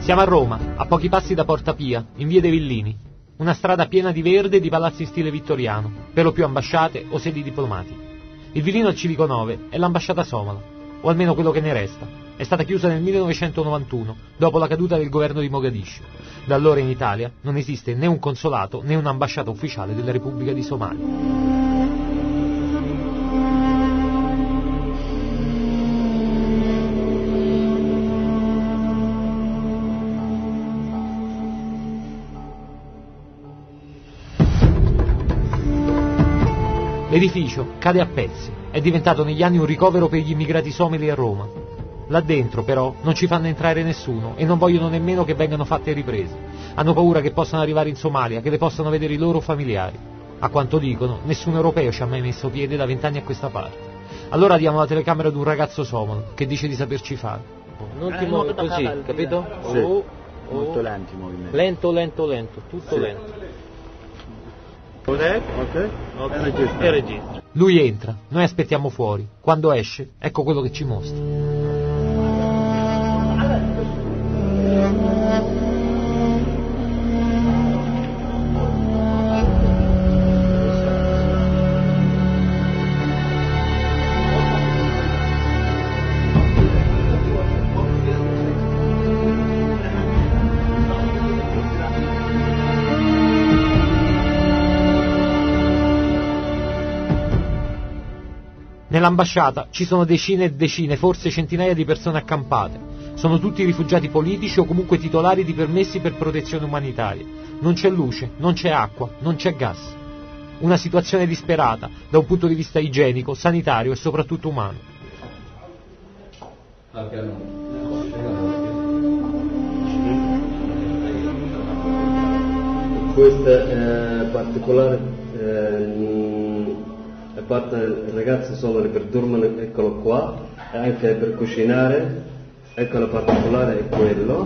Siamo a Roma, a pochi passi da Porta Pia, in via dei Villini. Una strada piena di verde e di palazzi in stile vittoriano, per lo più ambasciate o sedi diplomatiche. Il Villino al Civico 9 è l'ambasciata somala, o almeno quello che ne resta. È stata chiusa nel 1991, dopo la caduta del governo di Mogadiscio. Da allora in Italia non esiste né un consolato né un'ambasciata ufficiale della Repubblica di Somalia. L'edificio cade a pezzi, è diventato negli anni un ricovero per gli immigrati somali a Roma. Là dentro, però, non ci fanno entrare nessuno e non vogliono nemmeno che vengano fatte riprese. Hanno paura che possano arrivare in Somalia, che le possano vedere i loro familiari. A quanto dicono, nessun europeo ci ha mai messo piede da 20 anni a questa parte. Allora diamo la telecamera ad un ragazzo somalo che dice di saperci fare. Non ti muovi così, capito? Sì. Molto lenti i movimenti. Lento, tutto Sì. lento. Ok. E registra. Lui entra, noi aspettiamo fuori. Quando esce, ecco quello che ci mostra. Nell'ambasciata ci sono decine e decine, forse centinaia di persone accampate. Sono tutti rifugiati politici o comunque titolari di permessi per protezione umanitaria. Non c'è luce, non c'è acqua, non c'è gas. Una situazione disperata da un punto di vista igienico, sanitario e soprattutto umano. Questa è particolare. Parte ragazzi somali per dormire, eccolo qua, e anche per cucinare, ecco la particolare è quello.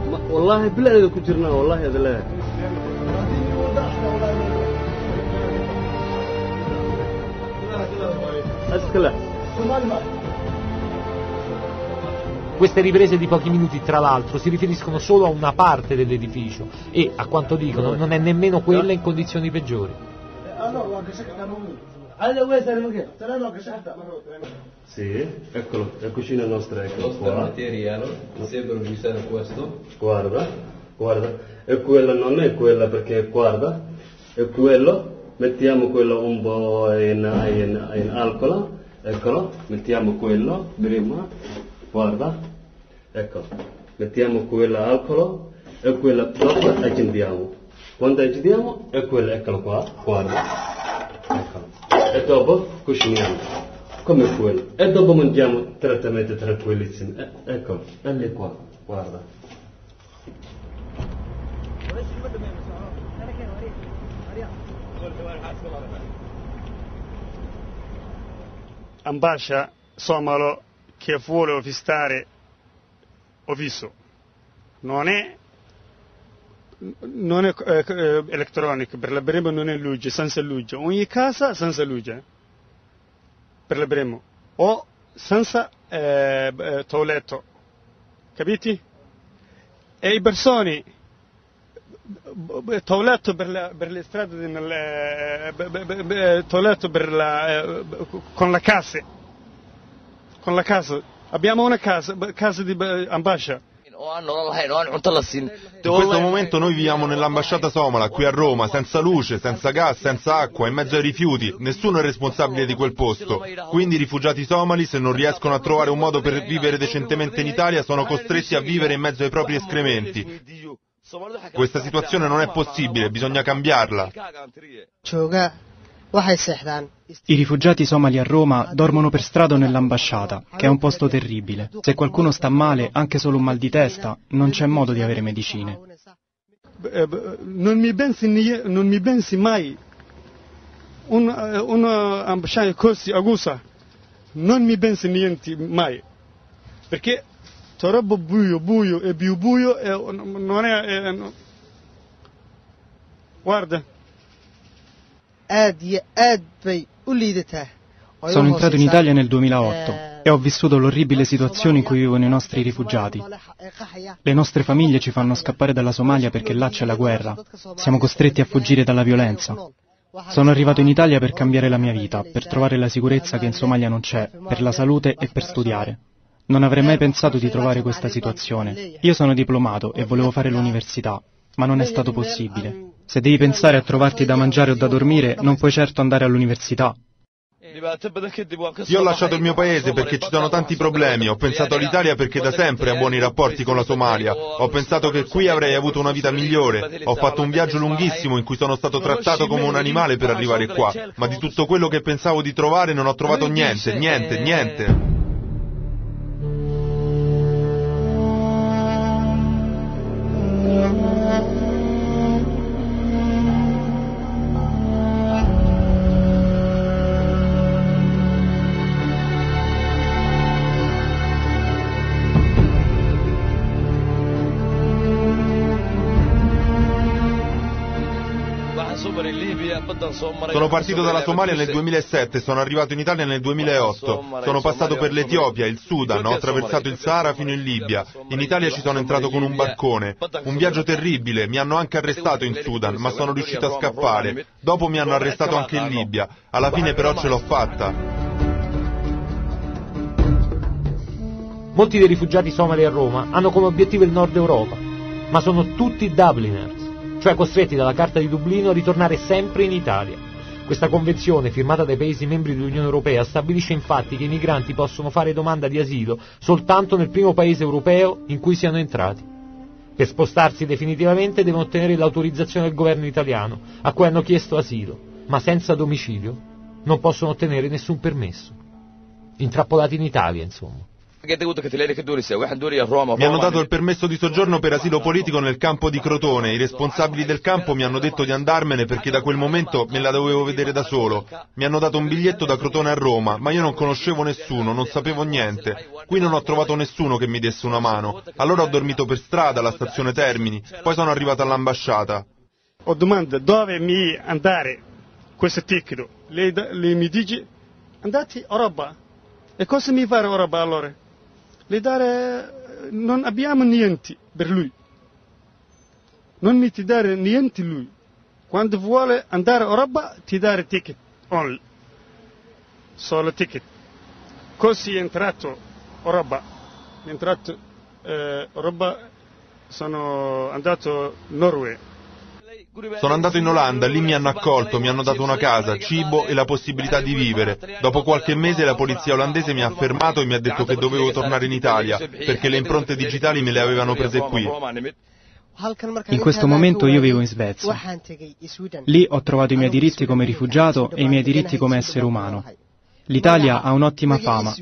Ma wallahi billahi ku jirna wallahi adala. Askala. Queste riprese di pochi minuti, tra l'altro, si riferiscono solo a una parte dell'edificio e, a quanto dicono, non è nemmeno quella in condizioni peggiori. Sì, eccolo, la cucina nostra, eccolo qua. Materiale, sembra usare questo. Guarda, e quella non è quella perché, guarda, è quello, mettiamo quello un po' in alcol, eccolo, mettiamo quello prima, guarda. Ecco, mettiamo quella alcol e quella dopo accendiamo. Quando accendiamo è quella, eccolo qua, guarda. Ecco. E dopo cuciniamo, come quello. E dopo mangiamo trattamenti tranquillissimi. Ecco, è lì qua, guarda. Ambascia somalo che vuole ovvistare visto, non è elettronico, per la Bremo non è luce, senza luce, ogni casa senza luce, per la Bremo, o senza toiletto, capiti? E i persone, toiletto per le strade, toiletto con la casa. Abbiamo una casa di ambascia. In questo momento noi viviamo nell'ambasciata somala, qui a Roma, senza luce, senza gas, senza acqua, in mezzo ai rifiuti. Nessuno è responsabile di quel posto. Quindi i rifugiati somali, se non riescono a trovare un modo per vivere decentemente in Italia, sono costretti a vivere in mezzo ai propri escrementi. Questa situazione non è possibile, bisogna cambiarla. I rifugiati somali a Roma dormono per strada o nell'ambasciata, che è un posto terribile. Se qualcuno sta male, anche solo un mal di testa, non c'è modo di avere medicine. Non mi pensi mai un'ambasciata così agusa, non mi pensi niente mai, perché troppo buio e più buio non è... Guarda. Sono entrato in Italia nel 2008 e ho vissuto l'orribile situazione in cui vivono i nostri rifugiati. Le nostre famiglie ci fanno scappare dalla Somalia perché là c'è la guerra. Siamo costretti a fuggire dalla violenza. Sono arrivato in Italia per cambiare la mia vita, per trovare la sicurezza che in Somalia non c'è, per la salute e per studiare. Non avrei mai pensato di trovare questa situazione. Io sono diplomato e volevo fare l'università, ma non è stato possibile. Se devi pensare a trovarti da mangiare o da dormire, non puoi certo andare all'università. Io ho lasciato il mio paese perché ci sono tanti problemi, ho pensato all'Italia perché da sempre ha buoni rapporti con la Somalia, ho pensato che qui avrei avuto una vita migliore, ho fatto un viaggio lunghissimo in cui sono stato trattato come un animale per arrivare qua, ma di tutto quello che pensavo di trovare non ho trovato niente, niente. Sono partito dalla Somalia nel 2007 e sono arrivato in Italia nel 2008. Sono passato per l'Etiopia, il Sudan, ho attraversato il Sahara fino in Libia. In Italia ci sono entrato con un barcone. Un viaggio terribile, mi hanno anche arrestato in Sudan, ma sono riuscito a scappare. Dopo mi hanno arrestato anche in Libia. Alla fine però ce l'ho fatta. Molti dei rifugiati somali a Roma hanno come obiettivo il Nord Europa, ma sono tutti Dubliners, cioè costretti dalla Carta di Dublino a ritornare sempre in Italia. Questa convenzione, firmata dai Paesi membri dell'Unione Europea, stabilisce infatti che i migranti possono fare domanda di asilo soltanto nel primo Paese europeo in cui siano entrati. Per spostarsi definitivamente devono ottenere l'autorizzazione del governo italiano, a cui hanno chiesto asilo, ma senza domicilio non possono ottenere nessun permesso. Intrappolati in Italia, insomma. Mi hanno dato il permesso di soggiorno per asilo politico nel campo di Crotone. I responsabili del campo mi hanno detto di andarmene perché da quel momento me la dovevo vedere da solo. Mi hanno dato un biglietto da Crotone a Roma, ma io non conoscevo nessuno, non sapevo niente. Qui non ho trovato nessuno che mi desse una mano. Allora ho dormito per strada alla stazione Termini, poi sono arrivato all'ambasciata. Ho domanda dove mi andare questo ticket. Lei mi dice andate a Europa. E cosa mi fare a Europa allora? Non abbiamo niente per lui, non mi ti dare niente lui, quando vuole andare a Europa ti dare ticket, only, solo ticket, così è entrato a Europa, sono andato a Norway. Sono andato in Olanda, lì mi hanno accolto, mi hanno dato una casa, cibo e la possibilità di vivere. Dopo qualche mese la polizia olandese mi ha fermato e mi ha detto che dovevo tornare in Italia, perché le impronte digitali me le avevano prese qui. In questo momento io vivo in Svezia. Lì ho trovato i miei diritti come rifugiato e i miei diritti come essere umano. L'Italia ha un'ottima fama,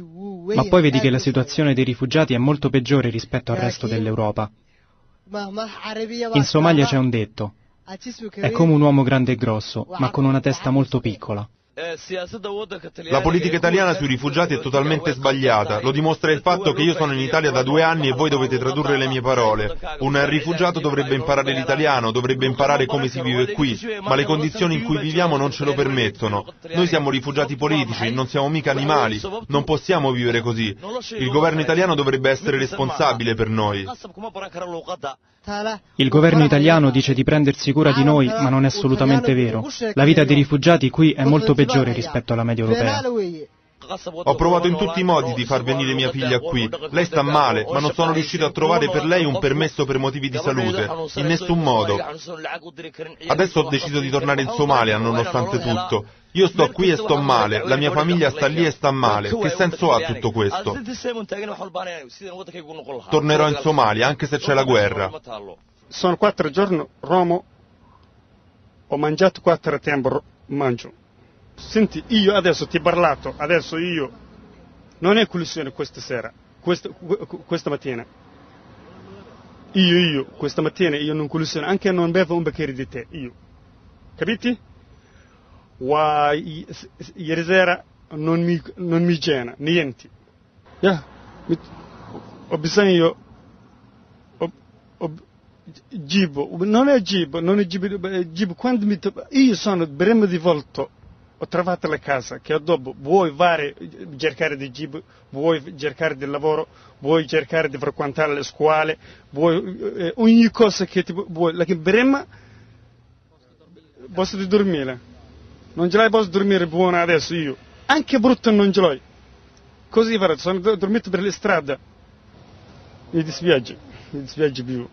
ma poi vedi che la situazione dei rifugiati è molto peggiore rispetto al resto dell'Europa. In Somalia c'è un detto: è come un uomo grande e grosso, ma con una testa molto piccola. La politica italiana sui rifugiati è totalmente sbagliata, lo dimostra il fatto che io sono in Italia da 2 anni e voi dovete tradurre le mie parole. Un rifugiato dovrebbe imparare l'italiano, dovrebbe imparare come si vive qui, ma le condizioni in cui viviamo non ce lo permettono. Noi siamo rifugiati politici, non siamo mica animali, non possiamo vivere così. Il governo italiano dovrebbe essere responsabile per noi. Il governo italiano dice di prendersi cura di noi, ma non è assolutamente vero. La vita dei rifugiati qui è molto peggiore rispetto alla media europea. Ho provato in tutti i modi di far venire mia figlia qui. Lei sta male, ma non sono riuscito a trovare per lei un permesso per motivi di salute. In nessun modo. Adesso ho deciso di tornare in Somalia, nonostante tutto. Io sto qui e sto male, la mia famiglia sta lì e sta male. Che senso ha tutto questo? Tornerò in Somalia, anche se c'è la guerra. Sono 4 giorni a Roma, ho mangiato 4 tempo, mangio. Senti, io adesso ti ho parlato, adesso io, non è colazione questa sera, questa mattina. Io, questa mattina io non colazione, anche non bevo un bicchiere di tè, io. Capiti? Ieri sera non mi cena, niente. Ho bisogno Gibo, non è Gibo, Gibo, quando io sono bremo di volto, ho trovato la casa, che dopo vuoi cercare di Gibo, vuoi cercare di lavoro, vuoi cercare di frequentare le scuole, vuoi ogni cosa che ti vuoi, la che brema, posso dormire, non ce l'hai, posso dormire buona adesso io, anche brutto non ce l'ho, così sono dormito per le strade, mi dispiace più.